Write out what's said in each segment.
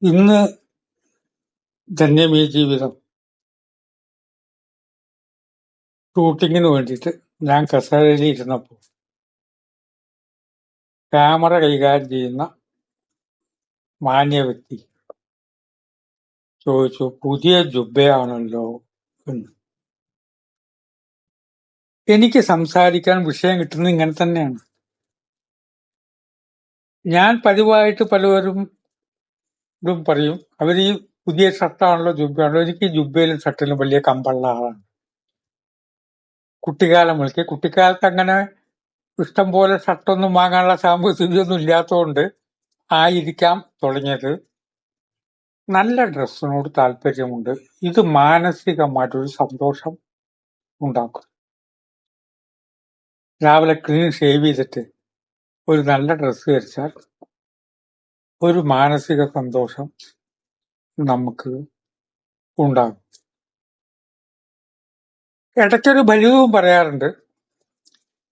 ഇന്ന് ധന്യമീ ജീവിതം ഷൂട്ടിങ്ങിന് വേണ്ടിയിട്ട് ഞാൻ കസേരയിൽ ഇരുന്നപ്പോൾ ക്യാമറ കൈകാര്യം ചെയ്യുന്ന മാന്യ വ്യക്തി ചോദിച്ചു, പുതിയ ജുബ്ബയാണല്ലോ എന്ന്. എനിക്ക് സംസാരിക്കാൻ വിഷയം കിട്ടുന്നത് ഇങ്ങനെ തന്നെയാണ്. ഞാൻ പതിവായിട്ട് പലവരും ഇതും പറയും, അവർ ഈ പുതിയ ഷർട്ടാണല്ലോ ജുബ്ബയാണല്ലോ. എനിക്ക് ഈ ജുബ്ബയിലും ഷർട്ടിലും വലിയ കമ്പുള്ള ആളാണ്. കുട്ടിക്കാലത്ത് അങ്ങനെ ഇഷ്ടം പോലെ ഷർട്ടൊന്നും വാങ്ങാനുള്ള സാമ്പത്തികമൊന്നും ഇല്ലാത്തതുകൊണ്ട് ആയിരിക്കാം തുടങ്ങിയത്. നല്ല ഡ്രസ്സിനോട് താല്പര്യമുണ്ട്. ഇത് മാനസികമായിട്ടൊരു സന്തോഷം ഉണ്ടാക്കും. രാവിലെ ക്ലീൻ ഷേവ് ചെയ്തിട്ട് ഒരു നല്ല ഡ്രസ്സ് ധരിച്ചാൽ ഒരു മാനസിക സന്തോഷം നമുക്ക് ഉണ്ടാകും. ഇടയ്ക്കൊരു ഫലിതവും പറയാറുണ്ട്,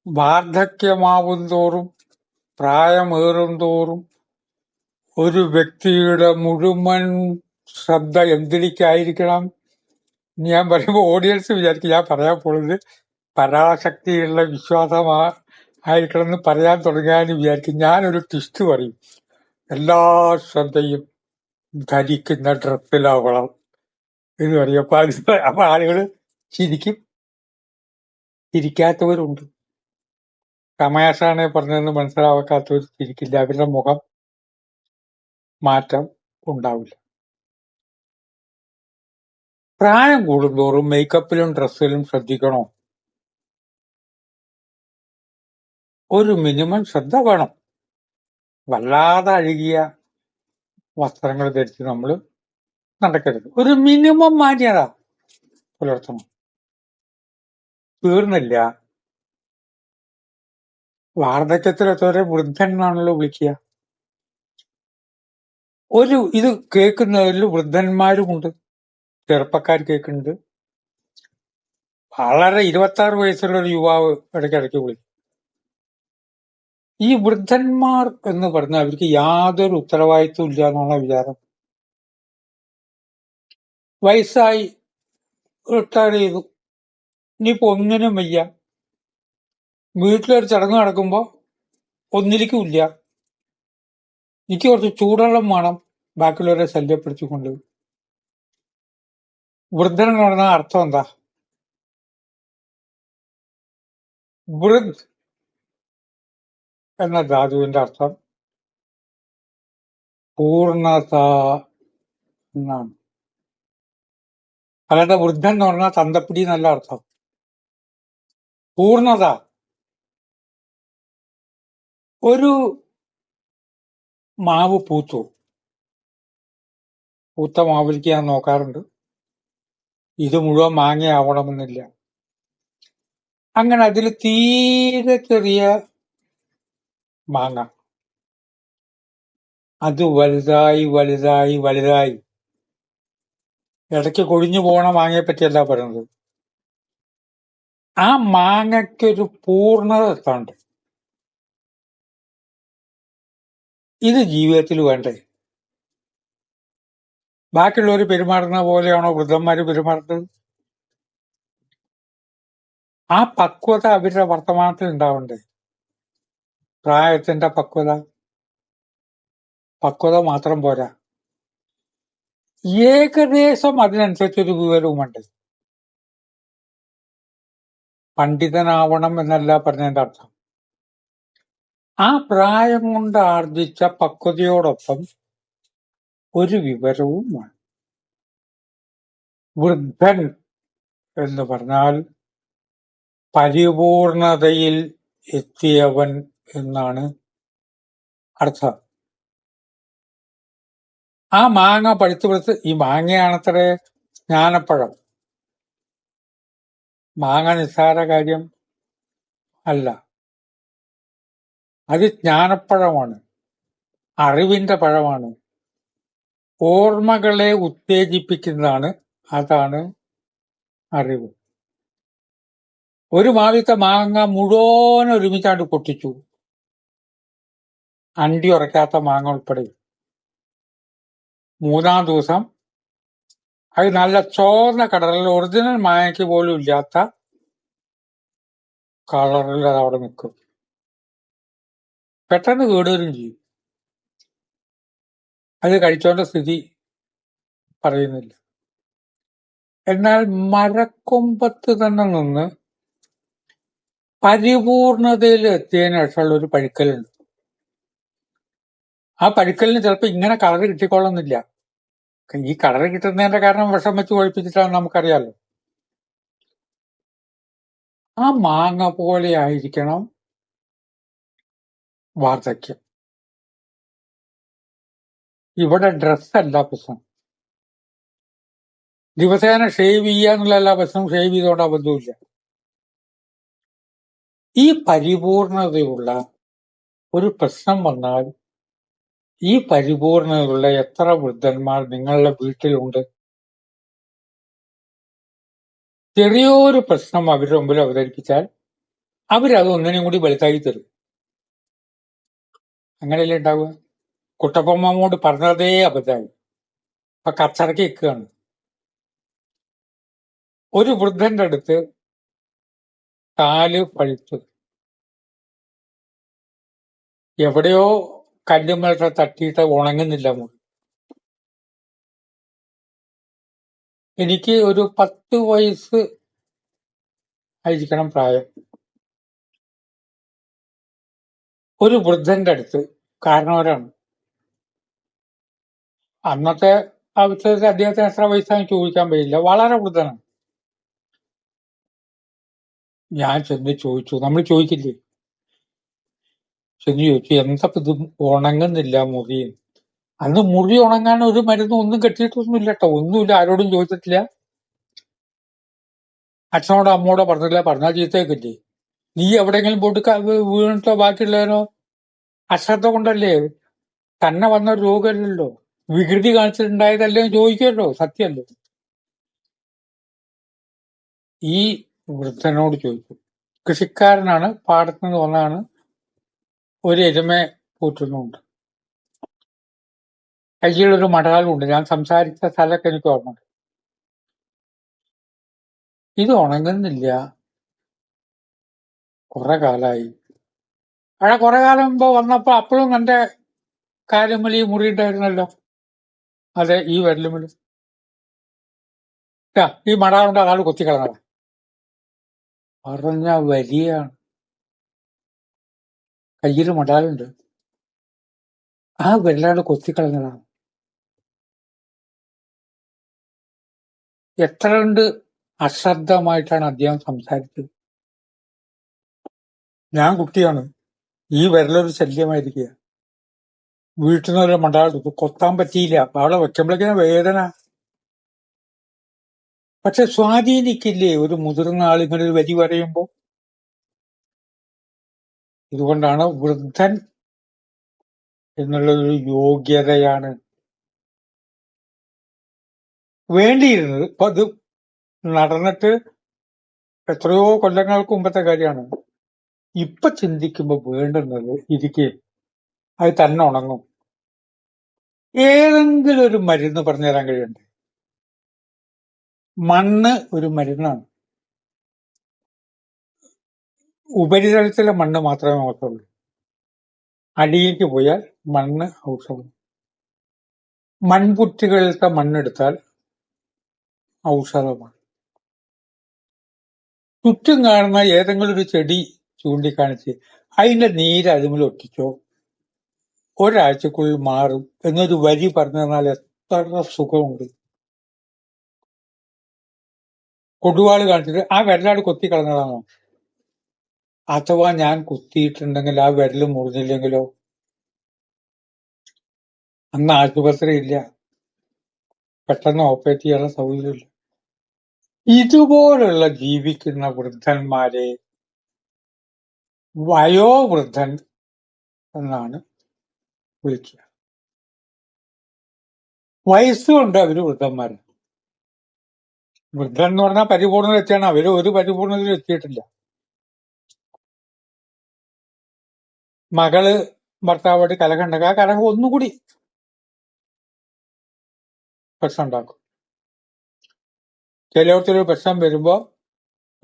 വാർദ്ധക്യമാവും തോറും പ്രായമേറും തോറും ഒരു വ്യക്തിയുടെ മുഴുവൻ ശ്രദ്ധ എന്തിലേക്കായിരിക്കണം. ഞാൻ പറയുമ്പോൾ ഓഡിയൻസ് വിചാരിക്കും ഞാൻ പറയാൻ പോകുന്നത് പരാശക്തിയുള്ള വിശ്വാസമായിരിക്കണം എന്ന് പറയാൻ തുടങ്ങാന്ന് വിചാരിക്കും. ഞാനൊരു ട്വിസ്റ്റ് പറയും, എല്ലാ ശ്രദ്ധയും ധരിക്കുന്ന ഡ്രസ്സിലാവണം എന്ന് പറയും. അപ്പൊ ആളുകൾ ചിരിക്കും, ചിരിക്കാത്തവരുണ്ട്. തമാശാണ് പറഞ്ഞതെന്ന് മനസ്സിലാക്കാത്തവർ ചിരിക്കില്ല. അവരുടെ മുഖം മാറ്റം ഉണ്ടാവില്ല. പ്രായം കൂടുന്തോറും മേക്കപ്പിലും ഡ്രസ്സിലും ശ്രദ്ധിക്കണോ? ഒരു മിനിമം ശ്രദ്ധ വേണം. വല്ലാതെ അഴുകിയ വസ്ത്രങ്ങൾ ധരിച്ച് നമ്മൾ നടക്കരുത്. ഒരു മിനിമം മാന്യത പുലർത്തണം. തീർന്നില്ല, വാർദ്ധക്യത്തിലെത്തവരെ വൃദ്ധൻ എന്നാണല്ലോ വിളിക്കുക. ഇത് കേൾക്കുന്നതിൽ വൃദ്ധന്മാരുമുണ്ട്, ചെറുപ്പക്കാർ കേൾക്കുന്നുണ്ട്. വളരെ 26 വയസ്സുള്ള ഒരു യുവാവ് ഇടയ്ക്കിടയ്ക്ക് വിളിക്കും. ഈ വൃദ്ധന്മാർ എന്ന് പറഞ്ഞാൽ അവർക്ക് യാതൊരു ഉത്തരവാദിത്വം ഇല്ല എന്നാണ് വിചാരം. വയസ്സായി റിട്ടയർ ചെയ്തു, ഇനിയിപ്പോ ഒന്നിനും വയ്യ. വീട്ടിലൊരു ചടങ്ങ് നടക്കുമ്പോ ഒന്നിലേക്കും ഇല്ല. എനിക്ക് കുറച്ച് ചൂടുവെള്ളം വേണം, ബാക്കിയുള്ളവരെ ശല്യപ്പെടുത്തിക്കൊണ്ട്. വൃദ്ധൻ എന്ന് പറഞ്ഞ അർത്ഥം എന്താ? വൃദ് എന്ന ധാതുവിന്റെ അർത്ഥം പൂർണ്ണത എന്നാണ്. അല്ലാതെ വൃദ്ധൻ എന്ന് പറഞ്ഞാൽ തന്തപ്പിടി എന്നല്ല അർത്ഥം. പൂർണ്ണത. ഒരു മാവ് പൂത്ത മാവിലേക്ക് ഞാൻ നോക്കാറുണ്ട്. ഇത് മുഴുവൻ മാങ്ങയാവണമെന്നില്ല. അങ്ങനെ അതിൽ തീരെ ചെറിയ മാങ്ങ അത് വലുതായി വലുതായി വലുതായി ഇടയ്ക്ക് കൊഴിഞ്ഞു പോണ മാങ്ങയെ പറ്റിയല്ല പറയുന്നത്. ആ മാങ്ങയ്ക്കൊരു പൂർണ്ണത എത്താണ്ട്. ഇത് ജീവിതത്തിൽ വേണ്ടേ? ബാക്കിയുള്ളവർ പെരുമാറുന്ന പോലെയാണോ വൃദ്ധന്മാര് പെരുമാറുന്നത്? ആ പക്വത അവരുടെ വർത്തമാനത്തിൽ ഉണ്ടാവണ്ടേ? പ്രായത്തിന്റെ പക്വത മാത്രം പോരാ, ഏകദേശം അതിനനുസരിച്ചൊരു വിവരവുമുണ്ട്. പണ്ഡിതനാവണം എന്നല്ല പറഞ്ഞതിന്റെ അർത്ഥം. ആ പ്രായം കൊണ്ട് ആർജിച്ച പക്വതയോടൊപ്പം ഒരു വിവരവും വേണം. വൃദ്ധൻ എന്ന് പറഞ്ഞാൽ പരിപൂർണതയിൽ എത്തിയവൻ എന്നാണ് അർത്ഥം. ആ മാങ്ങ പഴുത്ത് ഈ മാങ്ങയാണത്രേ ജ്ഞാനപ്പഴം. മാങ്ങ നിസ്സാര കാര്യം അല്ല, അത് ജ്ഞാനപ്പഴമാണ്, അറിവിന്റെ പഴമാണ്, ഓർമ്മകളെ ഉത്തേജിപ്പിക്കുന്നതാണ്. അതാണ് അറിവ്. ഒരു മാവിത്തെ മാങ്ങ മുഴുവൻ ഒരുമിച്ചാണ്ട് പൊട്ടിച്ചു, അണ്ടി ഉറക്കാത്ത മാങ്ങ ഉൾപ്പെടെ. മൂന്നാം ദിവസം അത് നല്ല ചോർന്ന കളറിൽ ഒറിജിനൽ മാങ്ങയ്ക്ക് പോലും ഇല്ലാത്ത കളറിൽ അത് അവിടെ നിൽക്കും. പെട്ടെന്ന് കേടുവരും ചെയ്യും. അത് കഴിച്ചോണ്ട സ്ഥിതി പറയുന്നില്ല. എന്നാൽ മരക്കൊമ്പത്ത് തന്നെ നിന്ന് പരിപൂർണതയിൽ എത്തിയതിനു ശേഷമുള്ള ഒരു പഴുക്കലുണ്ട്. ആ പഴുക്കലിന് ചിലപ്പോൾ ഇങ്ങനെ കളർ കിട്ടിക്കൊള്ളുന്നില്ല. ഈ കളർ കിട്ടുന്നതിന്റെ കാരണം വിഷം വെച്ച് ഒഴിപ്പിച്ചിട്ടാണെന്ന് നമുക്കറിയാലോ. ആ മാങ്ങ പോലെ ആയിരിക്കണം വാർദ്ധക്യം. ഇവിടെ ഡ്രസ്സല്ല പ്രശ്നം. ദിവസേന ഷേവ് ചെയ്യുക എന്നുള്ള എല്ലാ പ്രശ്നവും ഷേവ് ചെയ്തുകൊണ്ട് അബദ്ധമില്ല. ഈ പരിപൂർണതയുള്ള ഒരു പ്രശ്നം വന്നാൽ ഈ പരിപൂർണതയുള്ള എത്ര വൃദ്ധന്മാർ നിങ്ങളുടെ വീട്ടിലുണ്ട്? ചെറിയൊരു പ്രശ്നം അവരുടെ മുമ്പിൽ അവതരിപ്പിച്ചാൽ അവരത് ഒന്നിനെയും കൂടി വലുതാക്കി തരും. അങ്ങനെയല്ലേ ഉണ്ടാവുക? കുട്ടപ്പമ്മോട് പറഞ്ഞതേ അബദ്ധമായി. അപ്പൊ കച്ചറക്കി നിൽക്കുകയാണ്. ഒരു വൃദ്ധന്റെ അടുത്ത് കാല് പഴുത്ത് എവിടെയോ കല്ലുമേട്ട തട്ടിയിട്ട് ഉണങ്ങുന്നില്ല മുറി. എനിക്ക് ഒരു 10 വയസ്സ് ആയിരിക്കണം പ്രായം. ഒരു വൃദ്ധന്റെ അടുത്ത്, കാരണവരാണ്. അന്നത്തെ അവസരത്തിൽ അദ്ദേഹത്തിന് എത്ര വയസ്സാണെന്ന് ചോദിക്കാൻ കഴിയില്ല. വളരെ വൃദ്ധനാണ്. ഞാൻ ചെന്ന് ചോദിച്ചു, നമ്മൾ ചോദിക്കില്ലേ, ചെന്ന് ചോദിച്ചു എന്താ ഇത് ഉണങ്ങുന്നില്ല മുറി. അന്ന് മുറി ഉണങ്ങാൻ ഒരു മരുന്നും ഒന്നും കെട്ടിയിട്ടൊന്നുമില്ല കേട്ടോ. ഒന്നുമില്ല, ആരോടും ചോദിച്ചിട്ടില്ല, അച്ഛനോടോ അമ്മോടോ പറഞ്ഞില്ല. പറഞ്ഞാൽ ചീത്തയൊക്കില്ലേ. നീ എവിടെയെങ്കിലും പോയിട്ട് വീണിട്ടോ ബാക്കിയുള്ളവനോ അശ്രദ്ധ കൊണ്ടല്ലേ, തന്നെ വന്ന രോഗമല്ലല്ലോ, വികൃതി കാണിച്ചിട്ടുണ്ടായതല്ലേ ചോദിക്കുമല്ലോ, സത്യമല്ലേ. ഈ വൃദ്ധനോട് ചോദിച്ചു. കൃഷിക്കാരനാണ്, പാടത്ത് നിന്ന് വന്നതാണ്, ഒരു എരുമയെ പോറ്റുന്നുണ്ട്, കയ്യിലൊരു മടകാലുണ്ട്. ഞാൻ സംസാരിച്ച സ്ഥലമൊക്കെ എനിക്ക് ഓർമ്മയുണ്ട്. ഇത് ഉണങ്ങുന്നില്ല, കുറെ കാലായി. അവിടെ കുറെ കാലം മുമ്പ് വന്നപ്പോ അപ്പോഴും എന്റെ കാലുമ്മൽ ഈ മുറി ഉണ്ടായിരുന്നല്ലോ. അതെ, ഈ വിരലുമ്മൽ. ഈ മടകളുണ്ട്, അതാൾ കൊത്തിക്കളഞ്ഞ പറഞ്ഞ വലിയാണ്. കയ്യിൽ മടാലുണ്ട്, ആ വിരലാട് കൊത്തിക്കളഞ്ഞതാണ്. എത്ര കണ്ട് അശ്രദ്ധമായിട്ടാണ് അദ്ദേഹം സംസാരിച്ചത്. ഞാൻ കുട്ടിയാണ്, ഈ വിരലൊരു ശല്യമായിരിക്കുക. വീട്ടിൽ നിന്നൊരു മടാലെടുത്തു, കൊത്താൻ പറ്റിയില്ല. അവിടെ വെക്കുമ്പോഴേക്കും വേദന. പക്ഷെ സ്വാധീനിക്കില്ലേ ഒരു മുതിർന്ന ആളിങ്ങനെ വരി പറയുമ്പോ? ഇതുകൊണ്ടാണ് വൃദ്ധൻ എന്നുള്ളൊരു യോഗ്യതയാണ് വേണ്ടിയിരുന്നത്. അപ്പൊ അത് നടന്നിട്ട് എത്രയോ കൊല്ലങ്ങൾക്ക് മുമ്പത്തെ കാര്യമാണ്. ഇപ്പൊ ചിന്തിക്കുമ്പോ വേണ്ടുന്നത് ഇരിക്കെ അത് തന്നെ ഉണങ്ങും. ഏതെങ്കിലും ഒരു മരുന്ന് പറഞ്ഞു തരാൻ കഴിയണ്ടേ? മണ്ണ് ഒരു മരുന്നാണ്. ഉപരിതലത്തിലെ മണ്ണ് മാത്രമേ നോക്കുള്ളൂ. അടിയിലേക്ക് പോയാൽ മണ്ണ് ഔഷധം. മൺപുറ്റുകളിലത്തെ മണ്ണെടുത്താൽ ഔഷധമാണ്. ചുറ്റും കാണുന്ന ഏതെങ്കിലും ഒരു ചെടി ചൂണ്ടിക്കാണിച്ച് അതിന്റെ നീര് അതുമിൽ ഒട്ടിച്ചോ, ഒരാഴ്ചക്കുള്ളിൽ മാറും എന്നൊരു വരി പറഞ്ഞു തന്നാൽ എത്ര സുഖമുണ്ട്. കൊടുവാള് കാണിച്ചിട്ട് ആ വിരലാട് കൊത്തി കളഞ്ഞതാണോ? അഥവാ ഞാൻ കുത്തിയിട്ടുണ്ടെങ്കിൽ ആ വിരൽ മുറിഞ്ഞില്ലെങ്കിലോ? അന്ന് ആശുപത്രി ഇല്ല, പെട്ടെന്ന് ഓപ്പറേറ്റ് ചെയ്യാനുള്ള സൗകര്യമില്ല. ഇതുപോലുള്ള ജീവിക്കുന്ന വൃദ്ധന്മാരെ വയോവൃദ്ധൻ എന്നാണ് വിളിക്കുക. വയസ്സുകൊണ്ട് അവര് വൃദ്ധന്മാരാണ്. വൃദ്ധൻ എന്ന് പറഞ്ഞാൽ പരിപൂർണത എത്തിയാണ്. അവര് ഒരു പരിപൂർണതയിൽ എത്തിയിട്ടില്ല. മകള് ഭർത്താവായിട്ട് കലഹമുണ്ടാക്കുക, ആ കലഹം ഒന്നുകൂടി പ്രശ്നം ഉണ്ടാക്കും. ചിലയിടത്തൊരു പ്രശ്നം വരുമ്പോ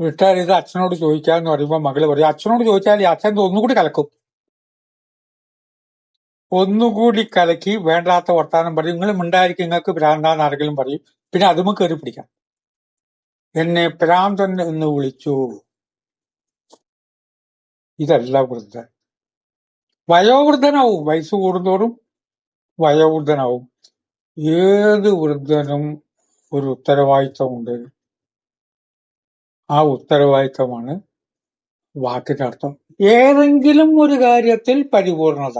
വീട്ടുകാർ ഇത് അച്ഛനോട് ചോദിക്കാന്ന് പറയുമ്പോ മകള് പറയും അച്ഛനോട് ചോദിച്ചാൽ അച്ഛൻ ഒന്നുകൂടി കലക്കും. ഒന്നുകൂടി കലക്കി വേണ്ടാത്ത വർത്താനം പറയും. നിങ്ങൾ മിണ്ടായിരിക്കും, നിങ്ങൾക്ക് ഭ്രാന്താന്ന് ആരെങ്കിലും പറയും. പിന്നെ അതും കയറി പിടിക്കാം. എന്നെ ഭ്രാന്തൻ എന്ന് വിളിച്ചു. ഇതല്ല വൃദ്ധൻ. വയോവൃദ്ധനാവും. വയസ്സ് കൂടുന്തോറും വയോവൃദ്ധനാവും. ഏത് വൃദ്ധനും ഒരു ഉത്തരവാദിത്തമുണ്ട്. ആ ഉത്തരവാദിത്തമാണ് വാക്കിന്റെ അർത്ഥം. ഏതെങ്കിലും ഒരു കാര്യത്തിൽ പരിപൂർണത.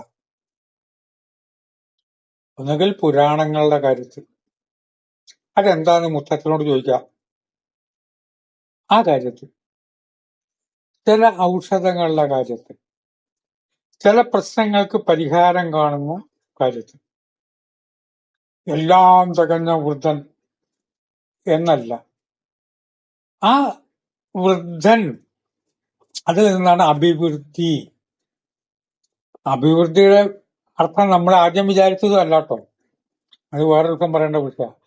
ഒന്നുകിൽ പുരാണങ്ങളുടെ കാര്യത്തിൽ, അതെന്താന്ന് മുത്തച്ഛനോട് ചോദിക്കാം. ആ കാര്യത്തിൽ, ചില ഔഷധങ്ങളുടെ കാര്യത്തിൽ, ചില പ്രശ്നങ്ങൾക്ക് പരിഹാരം കാണുന്ന കാര്യത്തിൽ. എല്ലാം തികഞ്ഞ വൃദ്ധൻ എന്നല്ല. ആ വൃദ്ധൻ അതിൽ നിന്നാണ് അഭിവൃദ്ധി. അഭിവൃദ്ധിയുടെ അർത്ഥം നമ്മൾ ആദ്യം വിചാരിച്ചതും അല്ലാട്ടോ. അത് വേറെ ദിവസം പറയേണ്ട വിഷയമാണ്.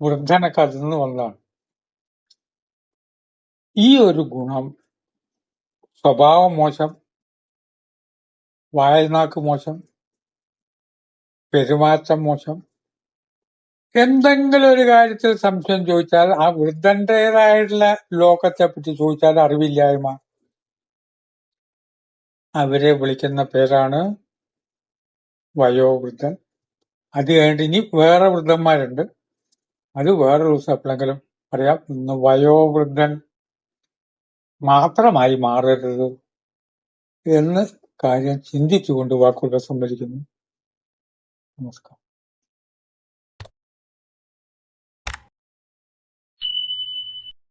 വൃദ്ധനൊക്കെ അതിൽ നിന്ന് വന്നതാണ്. ഈ ഒരു ഗുണം, സ്വഭാവം മോശം, വായനാക്ക് മോശം, പെരുമാറ്റം മോശം, എന്തെങ്കിലും ഒരു കാര്യത്തിൽ സംശയം ചോദിച്ചാൽ ആ വൃദ്ധന്റേതായിട്ടുള്ള ലോകത്തെ പറ്റി ചോദിച്ചാൽ അറിവില്ലായ്മ. അവരെ വിളിക്കുന്ന പേരാണ് വയോവൃദ്ധൻ. അത് കഴിഞ്ഞിട്ട് ഇനി വേറെ വൃദ്ധന്മാരുണ്ട്, അത് വേറെ ദിവസം എപ്പോഴെങ്കിലും പറയാം. ഇന്ന് വയോവൃദ്ധൻ മാത്രമായി മാറരുത് എന്ന് കാര്യം ചിന്തിച്ചുകൊണ്ട് വാക്കുകൾ സംഭരിക്കുന്നു. നമസ്കാരം.